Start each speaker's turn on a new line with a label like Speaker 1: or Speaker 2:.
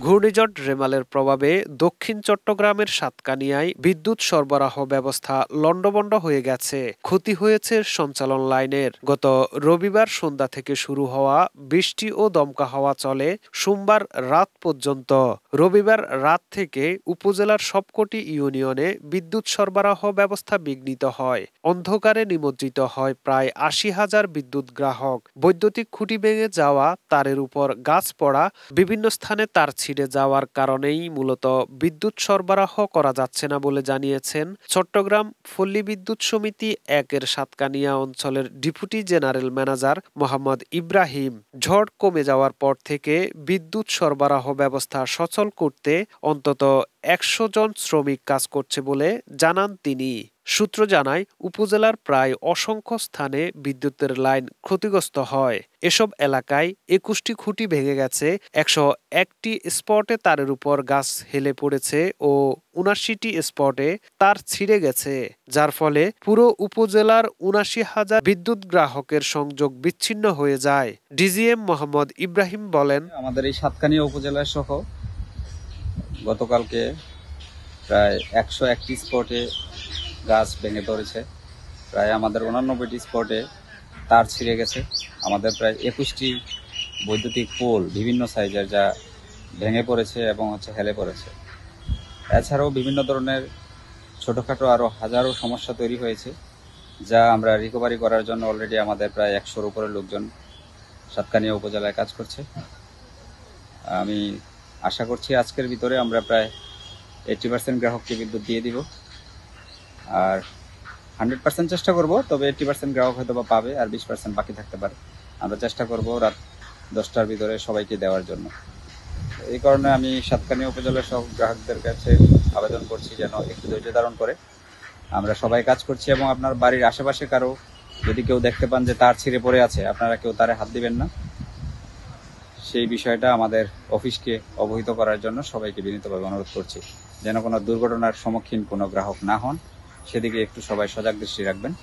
Speaker 1: ঘূর্ণিঝড় রেমালের প্রভাবে দক্ষিণ চট্টগ্রামের সাতকানিয়ায় বিদ্যুৎ সরবরাহ ব্যবস্থা লণ্ডভণ্ড হয়ে গেছে। ক্ষতি হয়েছে সঞ্চালন লাইনের। গত রবিবার সন্ধ্যা থেকে শুরু হওয়া বৃষ্টি ও দমকা হাওয়া চলে সোমবার রাত পর্যন্ত। রবিবার রাত থেকে উপজেলার সবকটি ইউনিয়নে বিদ্যুৎ সরবরাহ ব্যবস্থা বিঘ্নিত হয়। অন্ধকারে নিমজ্জিত হয় প্রায় ৮০,০০০ বিদ্যুৎ গ্রাহক। বৈদ্যুতিক খুঁটি ভেঙে যাওয়া, তারের উপর গাছ পড়া, বিভিন্ন স্থানে তার ছিঁড়ে যাওয়ার কারণেই মূলত বিদ্যুৎ সরবরাহ করা যাচ্ছে না বলে জানিয়েছেন চট্টগ্রাম পল্লী বিদ্যুৎ সমিতি ১-এর সাতকানিয়া অঞ্চলের deputy general manager Mohammad Ibrahim. ঝড় কমে যাওয়ার পর থেকে বিদ্যুৎ সরবরাহ ব্যবস্থা সচল করতে অন্তত ১০০ জন শ্রমিক কাজ করছে বলে জানান তিনি। সূত্র জানায়, উপজেলার প্রায় অসংখ্য স্থানে বিদ্যুতের লাইন ক্ষতিগ্রস্ত হয়। এসব এলাকায় ২১টি খুঁটি ভেঙে গেছে, ১০১টি স্পটে তারের উপর গাছ হেলে পড়েছে ও ৭৯টি স্পটে তার ছিঁড়ে গেছে, যার ফলে পুরো উপজেলার ৭৯,০০০ বিদ্যুৎ গ্রাহকের সংযোগ বিচ্ছিন্ন হয়ে যায়। ডিজিএম মোহাম্মদ ইব্রাহিম বলেন,
Speaker 2: আমাদের এই সাতকানিয়া উপজেলা সহ গতকালকে প্রায় ১০১টি স্পটে গাছ ভেঙে পড়েছে। প্রায় আমাদের ৮৯টি স্পটে তার ছিঁড়ে গেছে। আমাদের প্রায় ২১টি বৈদ্যুতিক পোল বিভিন্ন সাইজের যা ভেঙে পড়েছে এবং হেলে পড়েছে। এছাড়াও বিভিন্ন ধরনের ছোটোখাটো আরও হাজারো সমস্যা তৈরি হয়েছে, যা আমরা রিকভারি করার জন্য অলরেডি আমাদের প্রায় ১০০-র উপরে লোকজন সাতকানিয়া উপজেলায় কাজ করছে। আমি আশা করছি আজকের ভিতরে আমরা প্রায় 80% গ্রাহককে বিদ্যুৎ দিয়ে দিব। আর 100% চেষ্টা করব, তবে 80% গ্রাহক হয়তো বা পাবে, আর 20% বাকি থাকতে পারে। আমরা চেষ্টা করব রাত 10টার ভিতরে সবাইকে দেওয়ার জন্য। এই কারণে আমি সাতকানিয়া উপজেলার সব গ্রাহকদের কাছে আবেদন করছি যেন একটু ধৈর্য ধারণ করে। আমরা সবাই কাজ করছি এবং আপনার বাড়ির আশেপাশে কারো যদি কেউ দেখতে পান যে তার ছিঁড়ে পড়ে আছে, আপনারা কেউ তারে হাত দিবেন না। সেই বিষয়টা আমাদের অফিসকে অবহিত করার জন্য সবাইকে বিনীতভাবে অনুরোধ করছি, যেন কোনো দুর্ঘটনার সম্মুখীন কোনো গ্রাহক না হন, সেদিকে একটু সবাই সজাগ দৃষ্টি রাখবেন।